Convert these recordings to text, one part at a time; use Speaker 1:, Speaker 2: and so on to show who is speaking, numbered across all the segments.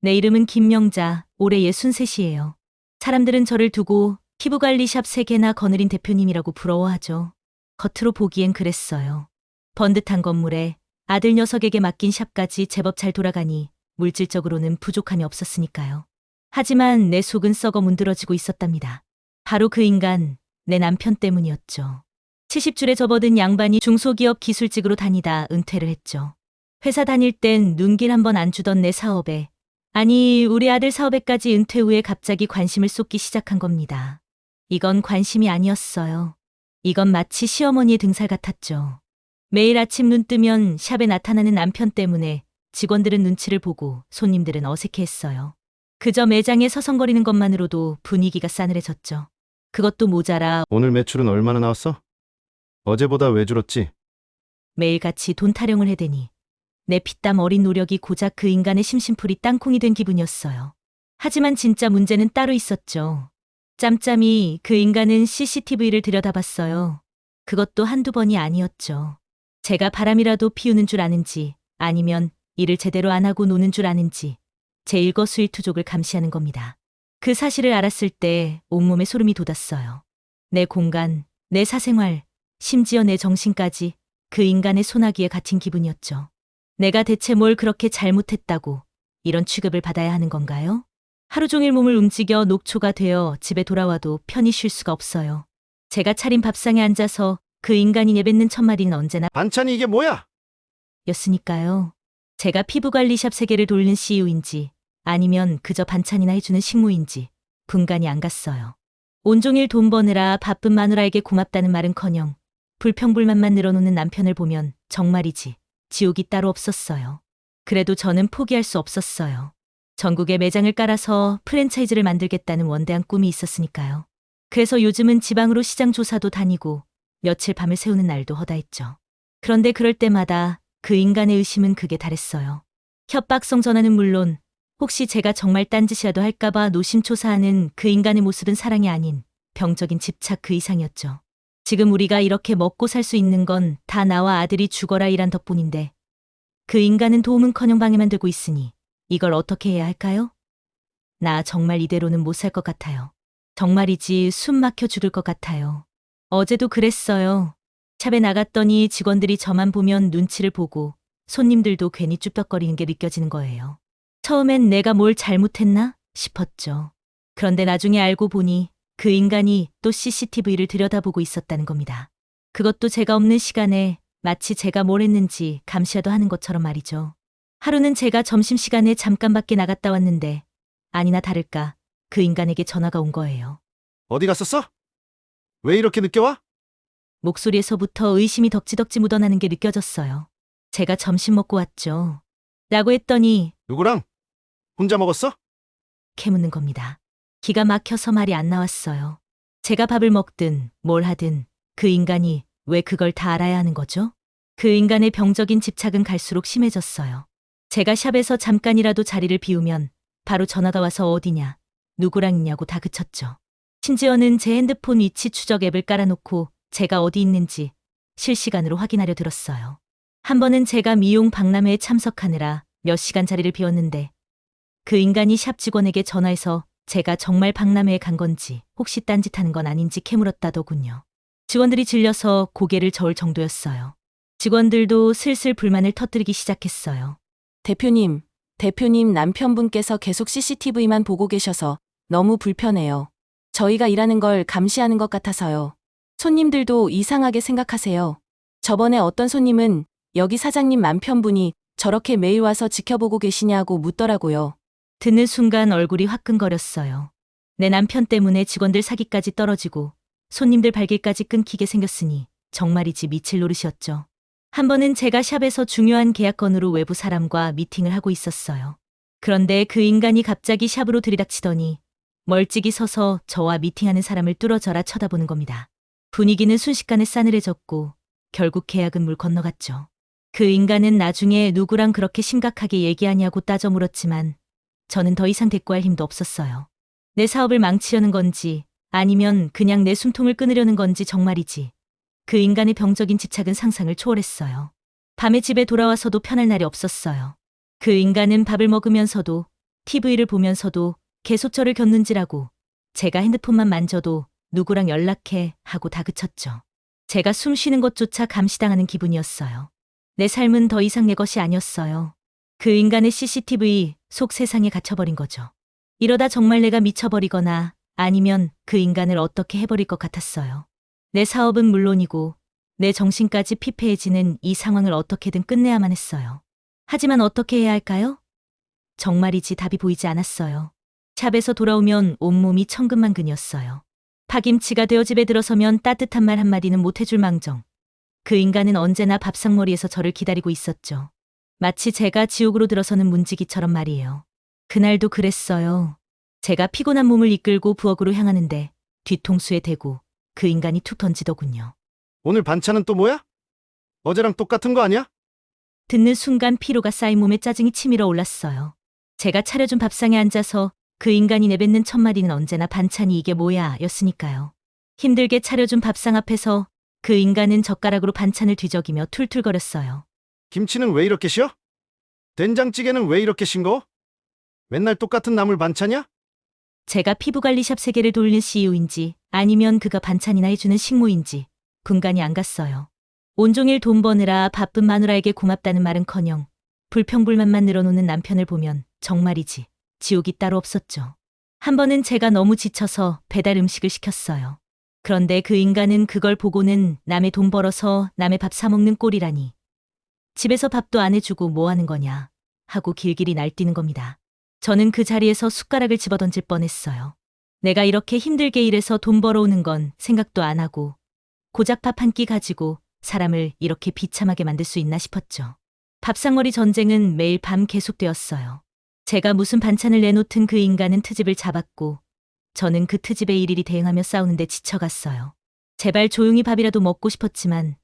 Speaker 1: 내 이름은 김명자, 올해 63이에요. 사람들은 저를 두고 피부관리샵 3개나 거느린 대표님이라고 부러워하죠. 겉으로 보기엔 그랬어요. 번듯한 건물에 아들 녀석에게 맡긴 샵까지 제법 잘 돌아가니 물질적으로는 부족함이 없었으니까요. 하지만 내 속은 썩어 문드러지고 있었답니다. 바로 그 인간, 내 남편 때문이었죠. 70줄에 접어든 양반이 중소기업 기술직으로 다니다 은퇴를 했죠. 회사 다닐 땐 눈길 한번 안 주던 내 사업에, 아니 우리 아들 사업에까지 은퇴 후에 갑자기 관심을 쏟기 시작한 겁니다. 이건 관심이 아니었어요. 이건 마치 시어머니의 등살 같았죠. 매일 아침 눈 뜨면 샵에 나타나는 남편 때문에 직원들은 눈치를 보고 손님들은 어색해했어요. 그저 매장에 서성거리는 것만으로도 분위기가 싸늘해졌죠. 그것도 모자라
Speaker 2: 오늘 매출은 얼마나 나왔어? 어제보다 왜 줄었지?
Speaker 1: 매일같이 돈 타령을 해대니 내 피땀 어린 노력이 고작 그 인간의 심심풀이 땅콩이 된 기분이었어요. 하지만 진짜 문제는 따로 있었죠. 짬짬이 그 인간은 CCTV를 들여다봤어요. 그것도 한두 번이 아니었죠. 제가 바람이라도 피우는 줄 아는지 아니면 일을 제대로 안 하고 노는 줄 아는지 제 일거수일투족을 감시하는 겁니다. 그 사실을 알았을 때 온몸에 소름이 돋았어요. 내 공간, 내 사생활, 심지어 내 정신까지 그 인간의 소나기에 갇힌 기분이었죠. 내가 대체 뭘 그렇게 잘못했다고 이런 취급을 받아야 하는 건가요? 하루 종일 몸을 움직여 녹초가 되어 집에 돌아와도 편히 쉴 수가 없어요. 제가 차린 밥상에 앉아서 그 인간이 내뱉는 첫마디는 언제나
Speaker 2: 반찬이 이게 뭐야?
Speaker 1: 였으니까요. 제가 피부관리샵 3개를 돌린 CEO인지 아니면 그저 반찬이나 해주는 식모인지 분간이 안 갔어요. 온종일 돈 버느라 바쁜 마누라에게 고맙다는 말은커녕 불평불만만 늘어놓는 남편을 보면 정말이지 지옥이 따로 없었어요. 그래도 저는 포기할 수 없었어요. 전국에 매장을 깔아서 프랜차이즈를 만들겠다는 원대한 꿈이 있었으니까요. 그래서 요즘은 지방으로 시장 조사도 다니고 며칠 밤을 새우는 날도 허다했죠. 그런데 그럴 때마다 그 인간의 의심은 극에 달했어요. 협박성 전화는 물론 혹시 제가 정말 딴짓이라도 할까봐 노심초사하는 그 인간의 모습은 사랑이 아닌 병적인 집착 그 이상이었죠. 지금 우리가 이렇게 먹고 살 수 있는 건 다 나와 아들이 죽어라 일한 덕분인데 그 인간은 도움은커녕 방해만 되고 있으니 이걸 어떻게 해야 할까요? 나 정말 이대로는 못 살 것 같아요. 정말이지 숨 막혀 죽을 것 같아요. 어제도 그랬어요. 샵에 나갔더니 직원들이 저만 보면 눈치를 보고 손님들도 괜히 쭈뼛거리는 게 느껴지는 거예요. 처음엔 내가 뭘 잘못했나 싶었죠. 그런데 나중에 알고 보니 그 인간이 또 CCTV를 들여다보고 있었다는 겁니다. 그것도 제가 없는 시간에 마치 제가 뭘 했는지 감시라도 하는 것처럼 말이죠. 하루는 제가 점심시간에 잠깐 밖에 나갔다 왔는데 아니나 다를까 그 인간에게 전화가 온 거예요.
Speaker 2: 어디 갔었어? 왜 이렇게 늦게 와?
Speaker 1: 목소리에서부터 의심이 덕지덕지 묻어나는 게 느껴졌어요. 제가 점심 먹고 왔죠. 라고 했더니
Speaker 2: 누구랑? 혼자 먹었어?
Speaker 1: 캐묻는 겁니다. 기가 막혀서 말이 안 나왔어요. 제가 밥을 먹든 뭘 하든 그 인간이 왜 그걸 다 알아야 하는 거죠? 그 인간의 병적인 집착은 갈수록 심해졌어요. 제가 샵에서 잠깐이라도 자리를 비우면 바로 전화가 와서 어디냐, 누구랑 있냐고 다 그쳤죠. 심지어는 제 핸드폰 위치 추적 앱을 깔아놓고 제가 어디 있는지 실시간으로 확인하려 들었어요. 한 번은 제가 미용 박람회에 참석하느라 몇 시간 자리를 비웠는데 그 인간이 샵 직원에게 전화해서 제가 정말 박람회에 간 건지 혹시 딴짓하는 건 아닌지 캐물었다더군요. 직원들이 질려서 고개를 저을 정도였어요. 직원들도 슬슬 불만을 터뜨리기 시작했어요.
Speaker 3: 대표님 남편분께서 계속 CCTV만 보고 계셔서 너무 불편해요. 저희가 일하는 걸 감시하는 것 같아서요. 손님들도 이상하게 생각하세요. 저번에 어떤 손님은 여기 사장님 남편분이 저렇게 매일 와서 지켜보고 계시냐고 묻더라고요.
Speaker 1: 듣는 순간 얼굴이 화끈거렸어요. 내 남편 때문에 직원들 사기까지 떨어지고 손님들 발길까지 끊기게 생겼으니 정말이지 미칠 노릇이었죠. 한 번은 제가 샵에서 중요한 계약 건으로 외부 사람과 미팅을 하고 있었어요. 그런데 그 인간이 갑자기 샵으로 들이닥치더니 멀찍이 서서 저와 미팅하는 사람을 뚫어져라 쳐다보는 겁니다. 분위기는 순식간에 싸늘해졌고 결국 계약은 물 건너갔죠. 그 인간은 나중에 누구랑 그렇게 심각하게 얘기하냐고 따져 물었지만 저는 더 이상 대꾸할 힘도 없었어요. 내 사업을 망치려는 건지 아니면 그냥 내 숨통을 끊으려는 건지 정말이지. 그 인간의 병적인 집착은 상상을 초월했어요. 밤에 집에 돌아와서도 편할 날이 없었어요. 그 인간은 밥을 먹으면서도 TV를 보면서도 계속 저를 곁눈질하고 제가 핸드폰만 만져도 누구랑 연락해 하고 다그쳤죠. 제가 숨 쉬는 것조차 감시당하는 기분이었어요. 내 삶은 더 이상 내 것이 아니었어요. 그 인간의 CCTV 속 세상에 갇혀버린 거죠. 이러다 정말 내가 미쳐버리거나 아니면 그 인간을 어떻게 해버릴 것 같았어요. 내 사업은 물론이고 내 정신까지 피폐해지는 이 상황을 어떻게든 끝내야만 했어요. 하지만 어떻게 해야 할까요? 정말이지 답이 보이지 않았어요. 샵에서 돌아오면 온몸이 천근만근이었어요. 파김치가 되어 집에 들어서면 따뜻한 말 한마디는 못해줄 망정. 그 인간은 언제나 밥상머리에서 저를 기다리고 있었죠. 마치 제가 지옥으로 들어서는 문지기처럼 말이에요. 그날도 그랬어요. 제가 피곤한 몸을 이끌고 부엌으로 향하는데 뒤통수에 대고 그 인간이 툭 던지더군요.
Speaker 2: 오늘 반찬은 또 뭐야? 어제랑 똑같은 거 아니야?
Speaker 1: 듣는 순간 피로가 쌓인 몸에 짜증이 치밀어 올랐어요. 제가 차려준 밥상에 앉아서 그 인간이 내뱉는 첫마디는 언제나 반찬이 이게 뭐야 였으니까요. 힘들게 차려준 밥상 앞에서 그 인간은 젓가락으로 반찬을 뒤적이며 툴툴거렸어요.
Speaker 2: 김치는 왜 이렇게 쉬어? 된장찌개는 왜 이렇게 싱거워? 맨날 똑같은 나물 반찬이야?
Speaker 1: 제가 피부관리샵 세계를 돌린 CEO인지 아니면 그가 반찬이나 해주는 식모인지 분간이 안 갔어요. 온종일 돈 버느라 바쁜 마누라에게 고맙다는 말은커녕 불평불만만 늘어놓는 남편을 보면 정말이지 지옥이 따로 없었죠. 한 번은 제가 너무 지쳐서 배달 음식을 시켰어요. 그런데 그 인간은 그걸 보고는 남의 돈 벌어서 남의 밥 사먹는 꼴이라니. 집에서 밥도 안 해주고 뭐 하는 거냐 하고 길길이 날뛰는 겁니다. 저는 그 자리에서 숟가락을 집어던질 뻔했어요. 내가 이렇게 힘들게 일해서 돈 벌어오는 건 생각도 안 하고 고작 밥 한 끼 가지고 사람을 이렇게 비참하게 만들 수 있나 싶었죠. 밥상머리 전쟁은 매일 밤 계속되었어요. 제가 무슨 반찬을 내놓든 그 인간은 트집을 잡았고 저는 그 트집에 일일이 대응하며 싸우는데 지쳐갔어요. 제발 조용히 밥이라도 먹고 싶었지만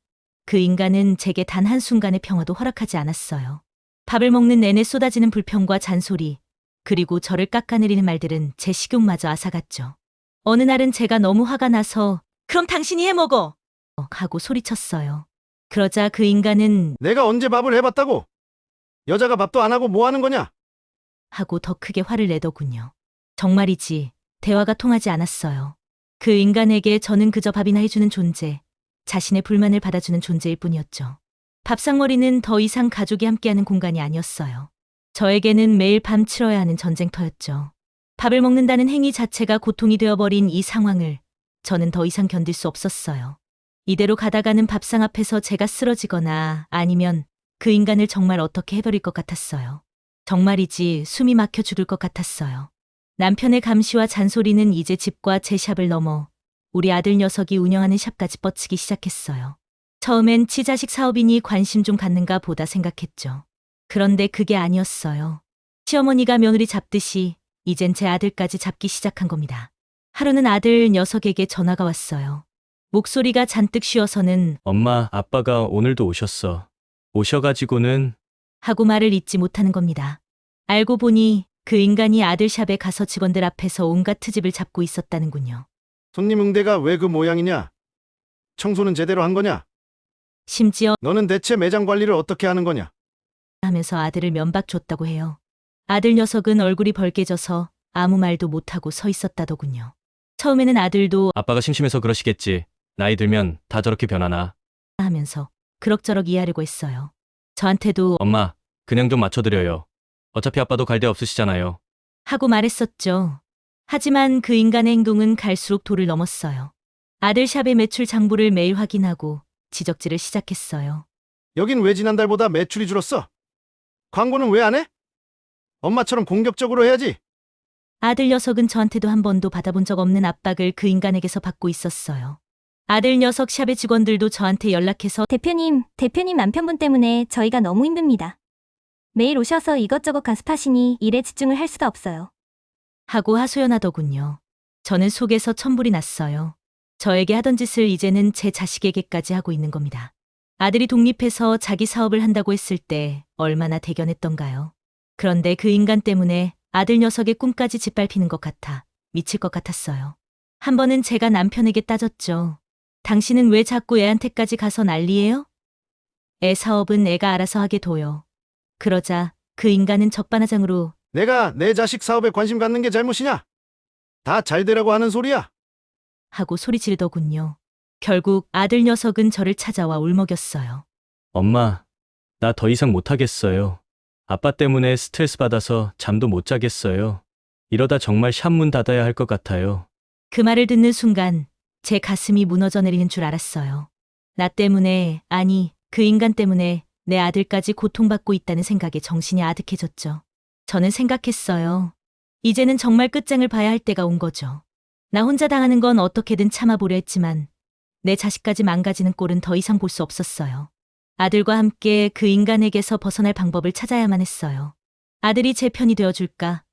Speaker 1: 그 인간은 제게 단 한순간의 평화도 허락하지 않았어요. 밥을 먹는 내내 쏟아지는 불평과 잔소리 그리고 저를 깎아내리는 말들은 제 식욕마저 앗아갔죠. 어느 날은 제가 너무 화가 나서 그럼 당신이 해먹어! 하고 소리쳤어요. 그러자 그 인간은
Speaker 2: 내가 언제 밥을 해봤다고? 여자가 밥도 안 하고 뭐 하는 거냐?
Speaker 1: 하고 더 크게 화를 내더군요. 정말이지 대화가 통하지 않았어요. 그 인간에게 저는 그저 밥이나 해주는 존재, 자신의 불만을 받아주는 존재일 뿐이었죠. 밥상머리는 더 이상 가족이 함께하는 공간이 아니었어요. 저에게는 매일 밤 치러야 하는 전쟁터였죠. 밥을 먹는다는 행위 자체가 고통이 되어버린 이 상황을 저는 더 이상 견딜 수 없었어요. 이대로 가다가는 밥상 앞에서 제가 쓰러지거나 아니면 그 인간을 정말 어떻게 해버릴 것 같았어요. 정말이지 숨이 막혀 죽을 것 같았어요. 남편의 감시와 잔소리는 이제 집과 제 샵을 넘어 우리 아들 녀석이 운영하는 샵까지 뻗치기 시작했어요. 처음엔 치자식 사업이니 관심 좀 갖는가 보다 생각했죠. 그런데 그게 아니었어요. 시어머니가 며느리 잡듯이 이젠 제 아들까지 잡기 시작한 겁니다. 하루는 아들 녀석에게 전화가 왔어요. 목소리가 잔뜩 쉬어서는
Speaker 4: 엄마, 아빠가 오늘도 오셨어. 오셔가지고는
Speaker 1: 하고 말을 잇지 못하는 겁니다. 알고 보니 그 인간이 아들 샵에 가서 직원들 앞에서 온갖 트집을 잡고 있었다는군요.
Speaker 2: 손님 응대가 왜 그 모양이냐? 청소는 제대로 한 거냐?
Speaker 1: 심지어
Speaker 2: 너는 대체 매장 관리를 어떻게 하는 거냐?
Speaker 1: 하면서 아들을 면박 줬다고 해요. 아들 녀석은 얼굴이 벌개져서 아무 말도 못하고 서 있었다더군요. 처음에는 아들도
Speaker 4: 아빠가 심심해서 그러시겠지. 나이 들면 다 저렇게 변하나.
Speaker 1: 하면서 그럭저럭 이해하려고 했어요. 저한테도
Speaker 4: 엄마, 그냥 좀 맞춰드려요. 어차피 아빠도 갈 데 없으시잖아요.
Speaker 1: 하고 말했었죠. 하지만 그 인간의 행동은 갈수록 도를 넘었어요. 아들 샵의 매출 장부를 매일 확인하고 지적질을 시작했어요.
Speaker 2: 여긴 왜 지난달보다 매출이 줄었어? 광고는 왜 안 해? 엄마처럼 공격적으로 해야지.
Speaker 1: 아들 녀석은 저한테도 한 번도 받아본 적 없는 압박을 그 인간에게서 받고 있었어요. 아들 녀석 샵의 직원들도 저한테 연락해서
Speaker 5: 대표님 남편분 때문에 저희가 너무 힘듭니다. 매일 오셔서 이것저것 가습하시니 일에 집중을 할 수가 없어요.
Speaker 1: 하고 하소연하더군요. 저는 속에서 천불이 났어요. 저에게 하던 짓을 이제는 제 자식에게까지 하고 있는 겁니다. 아들이 독립해서 자기 사업을 한다고 했을 때 얼마나 대견했던가요. 그런데 그 인간 때문에 아들 녀석의 꿈까지 짓밟히는 것 같아 미칠 것 같았어요. 한 번은 제가 남편에게 따졌죠. 당신은 왜 자꾸 애한테까지 가서 난리예요? 애 사업은 애가 알아서 하게 둬요. 그러자 그 인간은 적반하장으로
Speaker 2: 내가 내 자식 사업에 관심 갖는 게 잘못이냐? 다 잘 되라고 하는 소리야.
Speaker 1: 하고 소리 지르더군요. 결국 아들 녀석은 저를 찾아와 울먹였어요.
Speaker 4: 엄마, 나 더 이상 못하겠어요. 아빠 때문에 스트레스 받아서 잠도 못 자겠어요. 이러다 정말 샵 문 닫아야 할 것 같아요.
Speaker 1: 그 말을 듣는 순간 제 가슴이 무너져 내리는 줄 알았어요. 나 때문에, 아니, 그 인간 때문에 내 아들까지 고통받고 있다는 생각에 정신이 아득해졌죠. 저는 생각했어요. 이제는 정말 끝장을 봐야 할 때가 온 거죠. 나 혼자 당하는 건 어떻게든 참아보려 했지만 내 자식까지 망가지는 꼴은 더 이상 볼 수 없었어요. 아들과 함께 그 인간에게서 벗어날 방법을 찾아야만 했어요. 아들이 제 편이 되어줄까?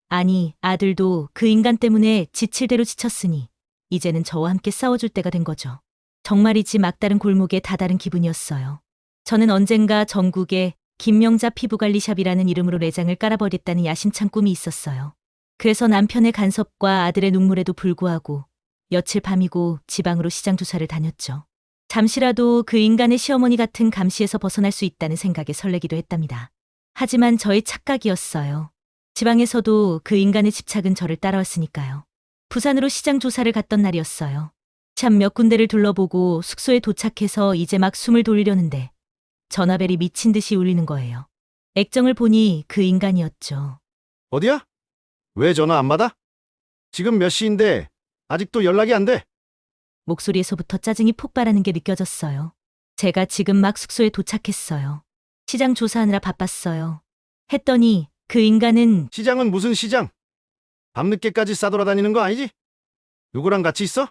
Speaker 1: 아니, 아들도 그 인간 때문에 지칠 대로 지쳤으니 이제는 저와 함께 싸워줄 때가 된 거죠. 정말이지 막다른 골목에 다다른 기분이었어요. 저는 언젠가 전국에 김명자 피부관리샵이라는 이름으로 매장을 깔아버렸다는 야심찬 꿈이 있었어요. 그래서 남편의 간섭과 아들의 눈물에도 불구하고 며칠 밤이고 지방으로 시장 조사를 다녔죠. 잠시라도 그 인간의 시어머니 같은 감시에서 벗어날 수 있다는 생각에 설레기도 했답니다. 하지만 저의 착각이었어요. 지방에서도 그 인간의 집착은 저를 따라왔으니까요. 부산으로 시장 조사를 갔던 날이었어요. 참 몇 군데를 둘러보고 숙소에 도착해서 이제 막 숨을 돌리려는데 전화벨이 미친 듯이 울리는 거예요. 액정을 보니 그 인간이었죠.
Speaker 2: 어디야? 왜 전화 안 받아? 지금 몇 시인데 아직도 연락이 안 돼.
Speaker 1: 목소리에서부터 짜증이 폭발하는 게 느껴졌어요. 제가 지금 막 숙소에 도착했어요. 시장 조사하느라 바빴어요. 했더니 그 인간은
Speaker 2: 시장은 무슨 시장? 밤늦게까지 싸돌아다니는 거 아니지? 누구랑 같이 있어?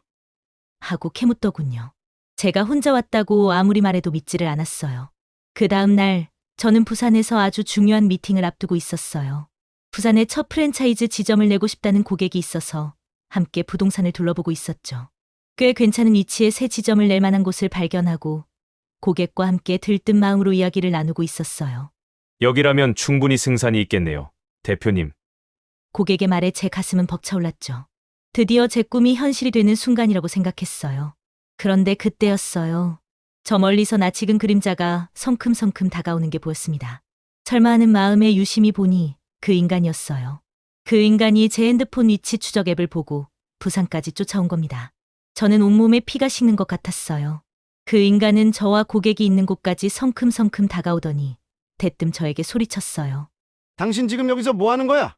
Speaker 1: 하고 캐묻더군요. 제가 혼자 왔다고 아무리 말해도 믿지를 않았어요. 그 다음 날 저는 부산에서 아주 중요한 미팅을 앞두고 있었어요. 부산에 첫 프랜차이즈 지점을 내고 싶다는 고객이 있어서 함께 부동산을 둘러보고 있었죠. 꽤 괜찮은 위치에 새 지점을 낼 만한 곳을 발견하고 고객과 함께 들뜬 마음으로 이야기를 나누고 있었어요.
Speaker 6: 여기라면 충분히 승산이 있겠네요. 대표님.
Speaker 1: 고객의 말에 제 가슴은 벅차올랐죠. 드디어 제 꿈이 현실이 되는 순간이라고 생각했어요. 그런데 그때였어요. 저 멀리서 낯익은 그림자가 성큼성큼 다가오는 게 보였습니다. 설마하는 마음에 유심히 보니 그 인간이었어요. 그 인간이 제 핸드폰 위치 추적 앱을 보고 부산까지 쫓아온 겁니다. 저는 온몸에 피가 식는 것 같았어요. 그 인간은 저와 고객이 있는 곳까지 성큼성큼 다가오더니 대뜸 저에게 소리쳤어요.
Speaker 2: 당신 지금 여기서 뭐 하는 거야?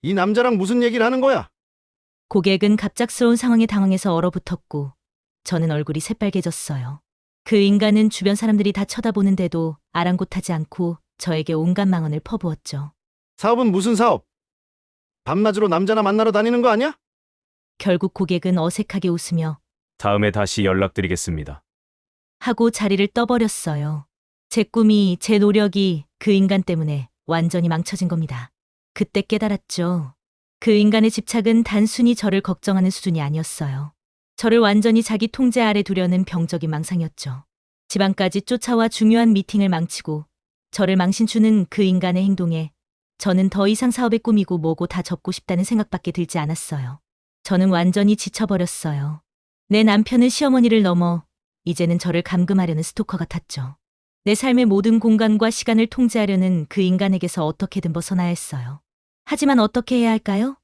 Speaker 2: 이 남자랑 무슨 얘기를 하는 거야?
Speaker 1: 고객은 갑작스러운 상황에 당황해서 얼어붙었고 저는 얼굴이 새빨개졌어요. 그 인간은 주변 사람들이 다 쳐다보는데도 아랑곳하지 않고 저에게 온갖 망언을 퍼부었죠.
Speaker 2: 사업은 무슨 사업? 밤낮으로 남자나 만나러 다니는 거 아니야?
Speaker 1: 결국 고객은 어색하게 웃으며
Speaker 6: 다음에 다시 연락드리겠습니다.
Speaker 1: 하고 자리를 떠버렸어요. 제 꿈이, 제 노력이 그 인간 때문에 완전히 망쳐진 겁니다. 그때 깨달았죠. 그 인간의 집착은 단순히 저를 걱정하는 수준이 아니었어요. 저를 완전히 자기 통제 아래 두려는 병적인 망상이었죠. 지방까지 쫓아와 중요한 미팅을 망치고 저를 망신주는 그 인간의 행동에 저는 더 이상 사업의 꿈이고 뭐고 다 접고 싶다는 생각밖에 들지 않았어요. 저는 완전히 지쳐버렸어요. 내 남편은 시어머니를 넘어 이제는 저를 감금하려는 스토커 같았죠. 내 삶의 모든 공간과 시간을 통제하려는 그 인간에게서 어떻게든 벗어나야 했어요. 하지만 어떻게 해야 할까요?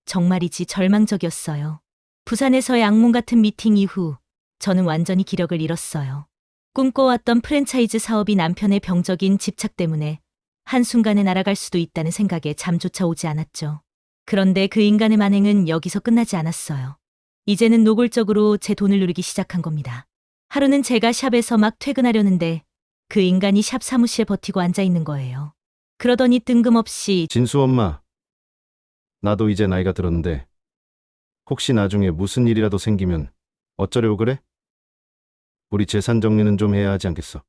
Speaker 1: 정말이지 절망적이었어요. 부산에서의 악몽 같은 미팅 이후 저는 완전히 기력을 잃었어요. 꿈꿔왔던 프랜차이즈 사업이 남편의 병적인 집착 때문에 한순간에 날아갈 수도 있다는 생각에 잠조차 오지 않았죠. 그런데 그 인간의 만행은 여기서 끝나지 않았어요. 이제는 노골적으로 제 돈을 누리기 시작한 겁니다. 하루는 제가 샵에서 막 퇴근하려는데 그 인간이 샵 사무실에 버티고 앉아 있는 거예요. 그러더니 뜬금없이
Speaker 2: 진수 엄마. 나도 이제 나이가 들었는데 혹시 나중에 무슨 일이라도 생기면 어쩌려고 그래? 우리 재산 정리는 좀 해야 하지 않겠어?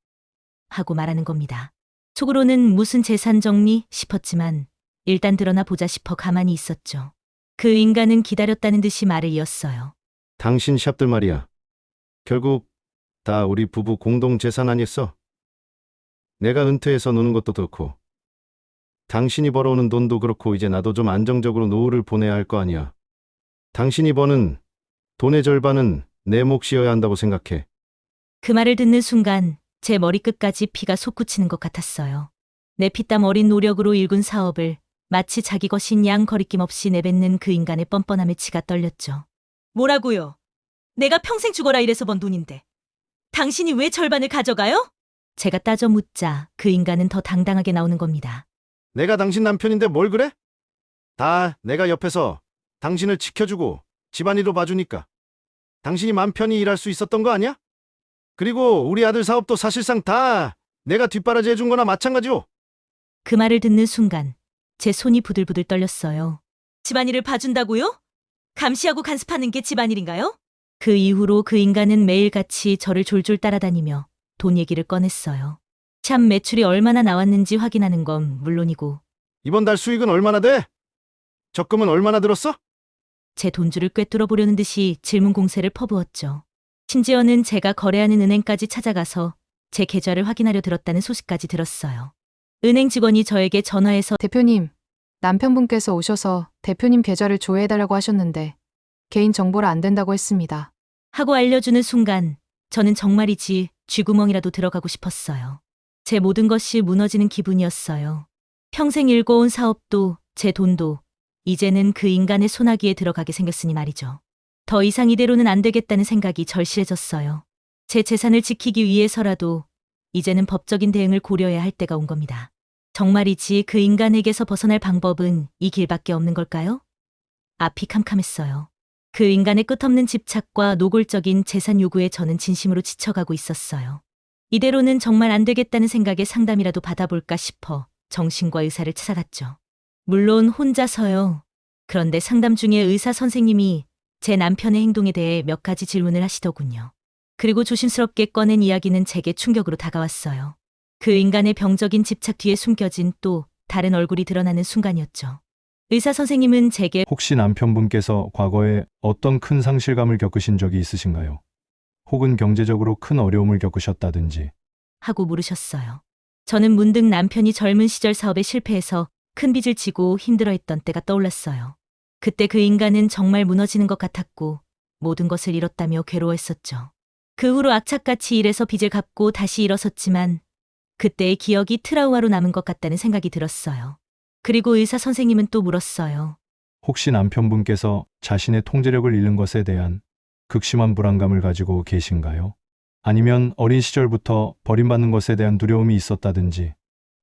Speaker 1: 하고 말하는 겁니다. 속으로는 무슨 재산 정리 싶었지만 일단 드러나 보자 싶어 가만히 있었죠. 그 인간은 기다렸다는 듯이 말을 이었어요.
Speaker 2: 당신 샵들 말이야. 결국 다 우리 부부 공동 재산 아니었어? 내가 은퇴해서 노는 것도 그렇고 당신이 벌어오는 돈도 그렇고 이제 나도 좀 안정적으로 노후를 보내야 할 거 아니야. 당신이 버는 돈의 절반은 내 몫이어야 한다고 생각해.
Speaker 1: 그 말을 듣는 순간 제 머리끝까지 피가 솟구치는 것 같았어요. 내 피땀 어린 노력으로 일군 사업을 마치 자기 것인 양 거리낌 없이 내뱉는 그 인간의 뻔뻔함에 치가 떨렸죠. 뭐라고요? 내가 평생 죽어라 이래서 번 돈인데. 당신이 왜 절반을 가져가요? 제가 따져 묻자 그 인간은 더 당당하게 나오는 겁니다.
Speaker 2: 내가 당신 남편인데 뭘 그래? 다 내가 옆에서 당신을 지켜주고 집안일도 봐주니까 당신이 맘 편히 일할 수 있었던 거 아니야? 그리고 우리 아들 사업도 사실상 다 내가 뒷바라지 해준 거나 마찬가지요.
Speaker 1: 그 말을 듣는 순간 제 손이 부들부들 떨렸어요. 집안일을 봐준다고요? 감시하고 간섭하는 게 집안일인가요? 그 이후로 그 인간은 매일같이 저를 졸졸 따라다니며 돈 얘기를 꺼냈어요. 참 매출이 얼마나 나왔는지 확인하는 건 물론이고
Speaker 2: 이번 달 수익은 얼마나 돼? 적금은 얼마나 들었어?
Speaker 1: 제 돈줄을 꿰뚫어 보려는 듯이 질문 공세를 퍼부었죠. 심지어는 제가 거래하는 은행까지 찾아가서 제 계좌를 확인하려 들었다는 소식까지 들었어요. 은행 직원이 저에게 전화해서
Speaker 7: 대표님, 남편분께서 오셔서 대표님 계좌를 조회해달라고 하셨는데 개인정보라 안 된다고 했습니다.
Speaker 1: 하고 알려주는 순간 저는 정말이지 쥐구멍이라도 들어가고 싶었어요. 제 모든 것이 무너지는 기분이었어요. 평생 일궈온 사업도 제 돈도 이제는 그 인간의 소나기에 들어가게 생겼으니 말이죠. 더 이상 이대로는 안 되겠다는 생각이 절실해졌어요. 제 재산을 지키기 위해서라도 이제는 법적인 대응을 고려해야 할 때가 온 겁니다. 정말이지 그 인간에게서 벗어날 방법은 이 길밖에 없는 걸까요? 앞이 캄캄했어요. 그 인간의 끝없는 집착과 노골적인 재산 요구에 저는 진심으로 지쳐가고 있었어요. 이대로는 정말 안 되겠다는 생각에 상담이라도 받아볼까 싶어 정신과 의사를 찾아갔죠. 물론 혼자서요. 그런데 상담 중에 의사 선생님이 제 남편의 행동에 대해 몇 가지 질문을 하시더군요. 그리고 조심스럽게 꺼낸 이야기는 제게 충격으로 다가왔어요. 그 인간의 병적인 집착 뒤에 숨겨진 또 다른 얼굴이 드러나는 순간이었죠. 의사 선생님은 제게
Speaker 8: 혹시 남편분께서 과거에 어떤 큰 상실감을 겪으신 적이 있으신가요? 혹은 경제적으로 큰 어려움을 겪으셨다든지.
Speaker 1: 하고 물으셨어요. 저는 문득 남편이 젊은 시절 사업에 실패해서 큰 빚을 지고 힘들어했던 때가 떠올랐어요. 그때 그 인간은 정말 무너지는 것 같았고 모든 것을 잃었다며 괴로워했었죠. 그 후로 악착같이 일해서 빚을 갚고 다시 일어섰지만 그때의 기억이 트라우마로 남은 것 같다는 생각이 들었어요. 그리고 의사 선생님은 또 물었어요.
Speaker 8: 혹시 남편분께서 자신의 통제력을 잃는 것에 대한 극심한 불안감을 가지고 계신가요? 아니면 어린 시절부터 버림받는 것에 대한 두려움이 있었다든지.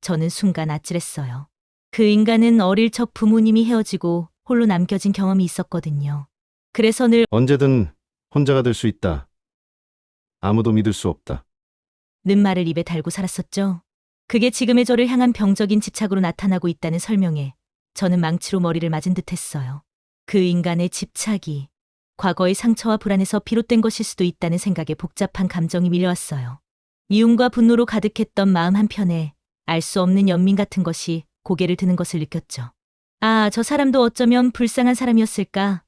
Speaker 1: 저는 순간 아찔했어요. 그 인간은 어릴 적 부모님이 헤어지고 홀로 남겨진 경험이 있었거든요. 그래서 늘
Speaker 2: 언제든 혼자가 될 수 있다. 아무도 믿을 수 없다.
Speaker 1: 는 말을 입에 달고 살았었죠. 그게 지금의 저를 향한 병적인 집착으로 나타나고 있다는 설명에 저는 망치로 머리를 맞은 듯했어요. 그 인간의 집착이 과거의 상처와 불안에서 비롯된 것일 수도 있다는 생각에 복잡한 감정이 밀려왔어요. 미움과 분노로 가득했던 마음 한편에 알 수 없는 연민 같은 것이 고개를 드는 것을 느꼈죠. 아, 저 사람도 어쩌면 불쌍한 사람이었을까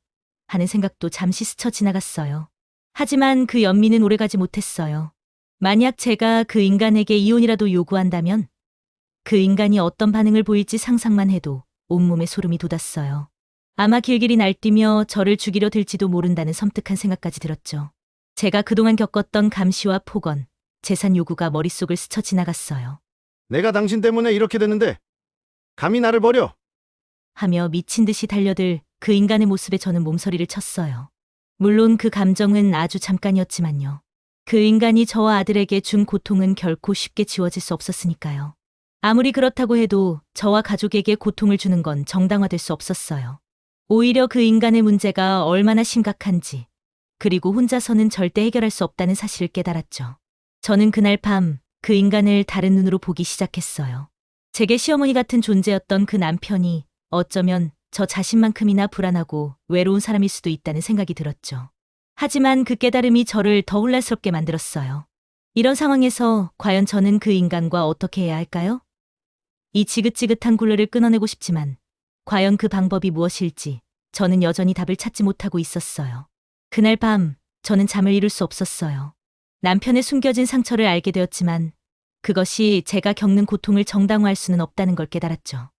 Speaker 1: 하는 생각도 잠시 스쳐 지나갔어요. 하지만 그 연민은 오래가지 못했어요. 만약 제가 그 인간에게 이혼이라도 요구한다면 그 인간이 어떤 반응을 보일지 상상만 해도 온몸에 소름이 돋았어요. 아마 길길이 날뛰며 저를 죽이려 들지도 모른다는 섬뜩한 생각까지 들었죠. 제가 그동안 겪었던 감시와 폭언, 재산 요구가 머릿속을 스쳐 지나갔어요.
Speaker 2: 내가 당신 때문에 이렇게 됐는데 감히 나를 버려.
Speaker 1: 하며 미친 듯이 달려들 그 인간의 모습에 저는 몸서리를 쳤어요. 물론 그 감정은 아주 잠깐이었지만요. 그 인간이 저와 아들에게 준 고통은 결코 쉽게 지워질 수 없었으니까요. 아무리 그렇다고 해도 저와 가족에게 고통을 주는 건 정당화될 수 없었어요. 오히려 그 인간의 문제가 얼마나 심각한지, 그리고 혼자서는 절대 해결할 수 없다는 사실을 깨달았죠. 저는 그날 밤 그 인간을 다른 눈으로 보기 시작했어요. 제게 시어머니 같은 존재였던 그 남편이 어쩌면 저 자신만큼이나 불안하고 외로운 사람일 수도 있다는 생각이 들었죠. 하지만 그 깨달음이 저를 더 혼란스럽게 만들었어요. 이런 상황에서 과연 저는 그 인간과 어떻게 해야 할까요? 이 지긋지긋한 굴레를 끊어내고 싶지만 과연 그 방법이 무엇일지 저는 여전히 답을 찾지 못하고 있었어요. 그날 밤 저는 잠을 이룰 수 없었어요. 남편의 숨겨진 상처를 알게 되었지만 그것이 제가 겪는 고통을 정당화할 수는 없다는 걸 깨달았죠.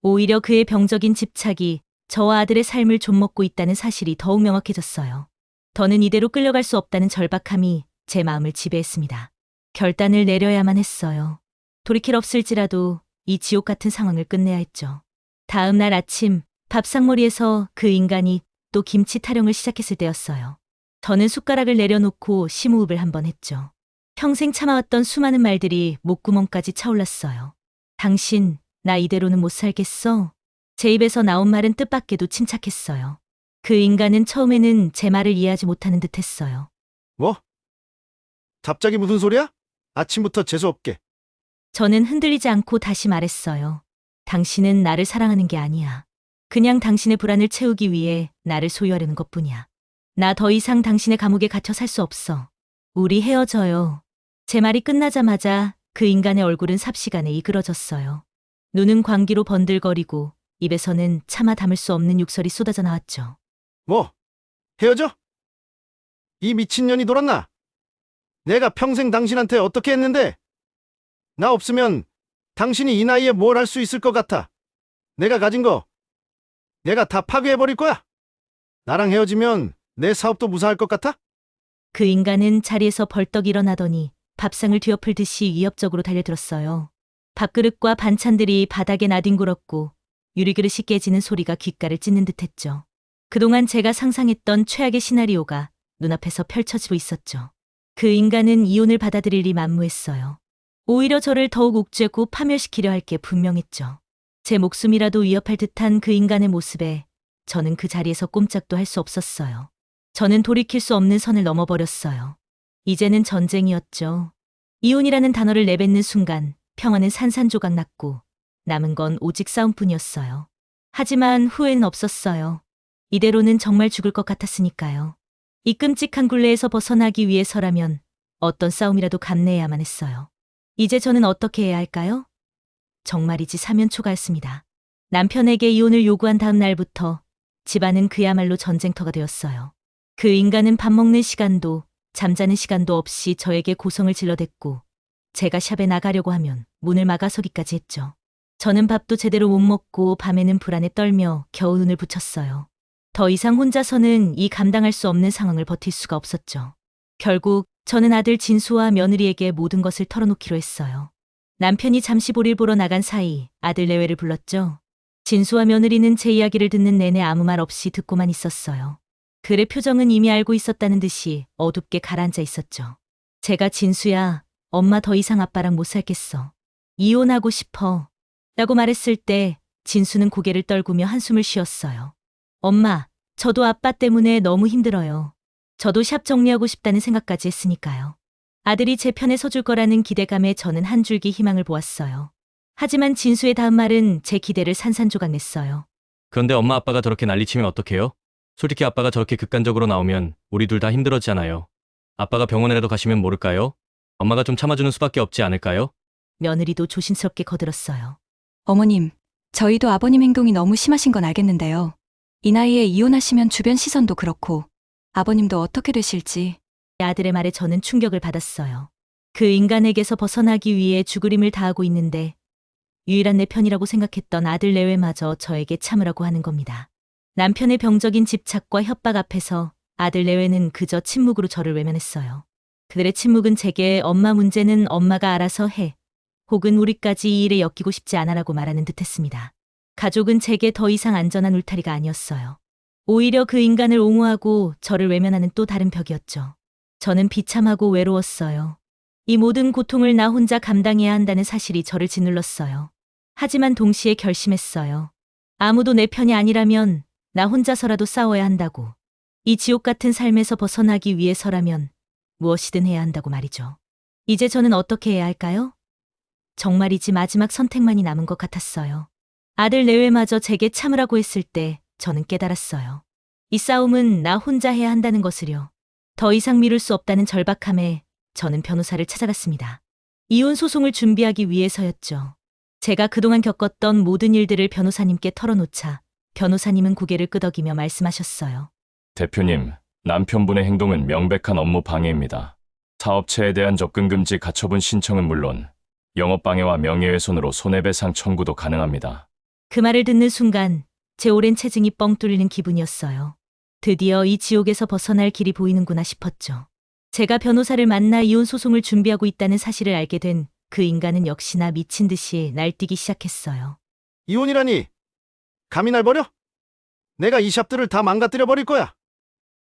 Speaker 1: 오히려 그의 병적인 집착이 저와 아들의 삶을 좀먹고 있다는 사실이 더욱 명확해졌어요. 더는 이대로 끌려갈 수 없다는 절박함이 제 마음을 지배했습니다. 결단을 내려야만 했어요. 돌이킬 없을지라도 이 지옥 같은 상황을 끝내야 했죠. 다음 날 아침 밥상머리에서 그 인간이 또 김치 타령을 시작했을 때였어요. 저는 숟가락을 내려놓고 심호흡을 한번 했죠. 평생 참아왔던 수많은 말들이 목구멍까지 차올랐어요. 당신, 나 이대로는 못 살겠어. 제 입에서 나온 말은 뜻밖에도 침착했어요. 그 인간은 처음에는 제 말을 이해하지 못하는 듯 했어요.
Speaker 2: 뭐? 갑자기 무슨 소리야? 아침부터 재수없게.
Speaker 1: 저는 흔들리지 않고 다시 말했어요. 당신은 나를 사랑하는 게 아니야. 그냥 당신의 불안을 채우기 위해 나를 소유하려는 것뿐이야. 나 더 이상 당신의 감옥에 갇혀 살 수 없어. 우리 헤어져요. 제 말이 끝나자마자 그 인간의 얼굴은 삽시간에 이그러졌어요. 눈은 광기로 번들거리고 입에서는 차마 담을 수 없는 욕설이 쏟아져 나왔죠.
Speaker 2: 뭐? 헤어져? 이 미친년이 돌았나? 내가 평생 당신한테 어떻게 했는데? 나 없으면 당신이 이 나이에 뭘 할 수 있을 것 같아? 내가 가진 거 내가 다 파괴해버릴 거야? 나랑 헤어지면 내 사업도 무사할 것 같아?
Speaker 1: 그 인간은 자리에서 벌떡 일어나더니 밥상을 뒤엎을듯이 위협적으로 달려들었어요. 밥그릇과 반찬들이 바닥에 나뒹굴었고 유리그릇이 깨지는 소리가 귓가를 찢는 듯했죠. 그동안 제가 상상했던 최악의 시나리오가 눈앞에서 펼쳐지고 있었죠. 그 인간은 이혼을 받아들일 리 만무했어요. 오히려 저를 더욱 옥죄고 파멸시키려 할 게 분명했죠. 제 목숨이라도 위협할 듯한 그 인간의 모습에 저는 그 자리에서 꼼짝도 할 수 없었어요. 저는 돌이킬 수 없는 선을 넘어버렸어요. 이제는 전쟁이었죠. 이혼이라는 단어를 내뱉는 순간 평화는 산산조각 났고 남은 건 오직 싸움뿐이었어요. 하지만 후회는 없었어요. 이대로는 정말 죽을 것 같았으니까요. 이 끔찍한 굴레에서 벗어나기 위해서라면 어떤 싸움이라도 감내해야만 했어요. 이제 저는 어떻게 해야 할까요? 정말이지 사면초가였습니다. 남편에게 이혼을 요구한 다음 날부터 집안은 그야말로 전쟁터가 되었어요. 그 인간은 밥 먹는 시간도 잠자는 시간도 없이 저에게 고성을 질러댔고 제가 샵에 나가려고 하면 문을 막아서기까지 했죠. 저는 밥도 제대로 못 먹고 밤에는 불안에 떨며 겨우 눈을 붙였어요. 더 이상 혼자서는 이 감당할 수 없는 상황을 버틸 수가 없었죠. 결국 저는 아들 진수와 며느리에게 모든 것을 털어놓기로 했어요. 남편이 잠시 볼일 보러 나간 사이 아들 내외를 불렀죠. 진수와 며느리는 제 이야기를 듣는 내내 아무 말 없이 듣고만 있었어요. 그의 표정은 이미 알고 있었다는 듯이 어둡게 가라앉아 있었죠. 제가 진수야, 엄마 더 이상 아빠랑 못 살겠어. 이혼하고 싶어. 라고 말했을 때 진수는 고개를 떨구며 한숨을 쉬었어요. 엄마, 저도 아빠 때문에 너무 힘들어요. 저도 샵 정리하고 싶다는 생각까지 했으니까요. 아들이 제 편에 서줄 거라는 기대감에 저는 한 줄기 희망을 보았어요. 하지만 진수의 다음 말은 제 기대를 산산조각 냈어요.
Speaker 4: 그런데 엄마 아빠가 저렇게 난리치면 어떡해요? 솔직히 아빠가 저렇게 극단적으로 나오면 우리 둘 다 힘들었잖아요. 아빠가 병원이라도 가시면 모를까요? 엄마가 좀 참아주는 수밖에 없지 않을까요?
Speaker 1: 며느리도 조심스럽게 거들었어요.
Speaker 9: 어머님, 저희도 아버님 행동이 너무 심하신 건 알겠는데요. 이 나이에 이혼하시면 주변 시선도 그렇고 아버님도 어떻게 되실지.
Speaker 1: 아들의 말에 저는 충격을 받았어요. 그 인간에게서 벗어나기 위해 죽으림을 다하고 있는데 유일한 내 편이라고 생각했던 아들 내외마저 저에게 참으라고 하는 겁니다. 남편의 병적인 집착과 협박 앞에서 아들 내외는 그저 침묵으로 저를 외면했어요. 그들의 침묵은 제게 엄마 문제는 엄마가 알아서 해. 혹은 우리까지 이 일에 엮이고 싶지 않아라고 말하는 듯했습니다. 가족은 제게 더 이상 안전한 울타리가 아니었어요. 오히려 그 인간을 옹호하고 저를 외면하는 또 다른 벽이었죠. 저는 비참하고 외로웠어요. 이 모든 고통을 나 혼자 감당해야 한다는 사실이 저를 짓눌렀어요. 하지만 동시에 결심했어요. 아무도 내 편이 아니라면 나 혼자서라도 싸워야 한다고. 이 지옥 같은 삶에서 벗어나기 위해서라면 무엇이든 해야 한다고 말이죠. 이제 저는 어떻게 해야 할까요? 정말이지 마지막 선택만이 남은 것 같았어요. 아들 내외마저 제게 참으라고 했을 때 저는 깨달았어요. 이 싸움은 나 혼자 해야 한다는 것을요. 더 이상 미룰 수 없다는 절박함에 저는 변호사를 찾아갔습니다. 이혼 소송을 준비하기 위해서였죠. 제가 그동안 겪었던 모든 일들을 변호사님께 털어놓자 변호사님은 고개를 끄덕이며 말씀하셨어요.
Speaker 6: 대표님, 남편분의 행동은 명백한 업무 방해입니다. 사업체에 대한 접근 금지 가처분 신청은 물론 영업방해와 명예훼손으로 손해배상 청구도 가능합니다.
Speaker 1: 그 말을 듣는 순간 제 오랜 체증이 뻥 뚫리는 기분이었어요. 드디어 이 지옥에서 벗어날 길이 보이는구나 싶었죠. 제가 변호사를 만나 이혼 소송을 준비하고 있다는 사실을 알게 된 그 인간은 역시나 미친 듯이 날뛰기 시작했어요.
Speaker 2: 이혼이라니? 감히 날 버려? 내가 이 샵들을 다 망가뜨려 버릴 거야.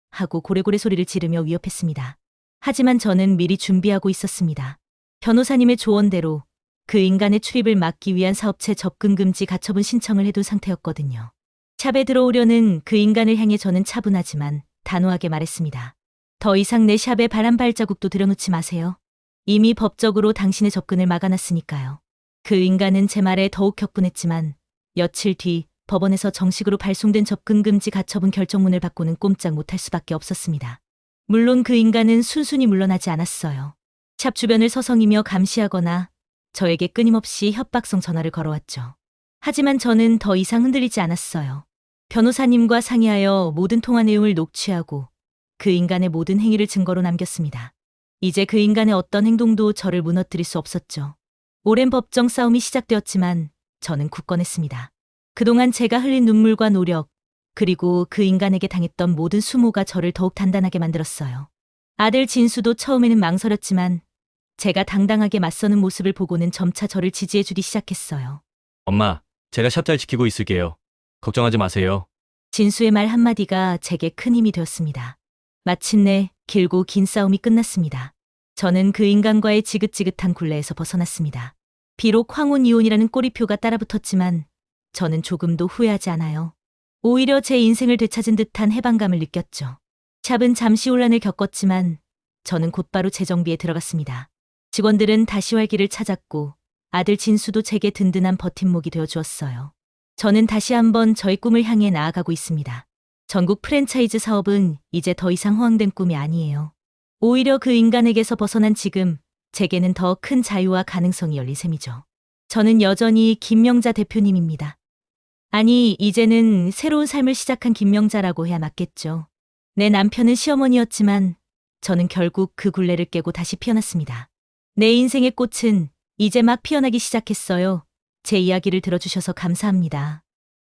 Speaker 1: 하고 고래고래 소리를 지르며 위협했습니다. 하지만 저는 미리 준비하고 있었습니다. 변호사님의 조언대로 그 인간의 출입을 막기 위한 사업체 접근 금지 가처분 신청을 해둔 상태였거든요. 샵에 들어오려는 그 인간을 향해 저는 차분하지만 단호하게 말했습니다. 더 이상 내 샵에 발 한 발자국도 들여놓지 마세요. 이미 법적으로 당신의 접근을 막아놨으니까요. 그 인간은 제 말에 더욱 격분했지만 며칠 뒤 법원에서 정식으로 발송된 접근 금지 가처분 결정문을 받고는 꼼짝 못할 수밖에 없었습니다. 물론 그 인간은 순순히 물러나지 않았어요. 샵 주변을 서성이며 감시하거나 저에게 끊임없이 협박성 전화를 걸어왔죠. 하지만 저는 더 이상 흔들리지 않았어요. 변호사님과 상의하여 모든 통화 내용을 녹취하고 그 인간의 모든 행위를 증거로 남겼습니다. 이제 그 인간의 어떤 행동도 저를 무너뜨릴 수 없었죠. 오랜 법정 싸움이 시작되었지만 저는 굳건했습니다. 그동안 제가 흘린 눈물과 노력, 그리고 그 인간에게 당했던 모든 수모가 저를 더욱 단단하게 만들었어요. 아들 진수도 처음에는 망설였지만 제가 당당하게 맞서는 모습을 보고는 점차 저를 지지해주기 시작했어요.
Speaker 4: 엄마, 제가 샵 잘 지키고 있을게요. 걱정하지 마세요.
Speaker 1: 진수의 말 한마디가 제게 큰 힘이 되었습니다. 마침내 길고 긴 싸움이 끝났습니다. 저는 그 인간과의 지긋지긋한 굴레에서 벗어났습니다. 비록 황혼 이혼이라는 꼬리표가 따라붙었지만 저는 조금도 후회하지 않아요. 오히려 제 인생을 되찾은 듯한 해방감을 느꼈죠. 샵은 잠시 혼란을 겪었지만 저는 곧바로 재정비에 들어갔습니다. 직원들은 다시 활기를 찾았고 아들 진수도 제게 든든한 버팀목이 되어 주었어요. 저는 다시 한번 저의 꿈을 향해 나아가고 있습니다. 전국 프랜차이즈 사업은 이제 더 이상 허황된 꿈이 아니에요. 오히려 그 인간에게서 벗어난 지금 제게는 더 큰 자유와 가능성이 열린 셈이죠. 저는 여전히 김명자 대표님입니다. 아니, 이제는 새로운 삶을 시작한 김명자라고 해야 맞겠죠. 내 남편은 시어머니였지만 저는 결국 그 굴레를 깨고 다시 피어났습니다. 내 인생의 꽃은 이제 막 피어나기 시작했어요. 제 이야기를 들어주셔서 감사합니다.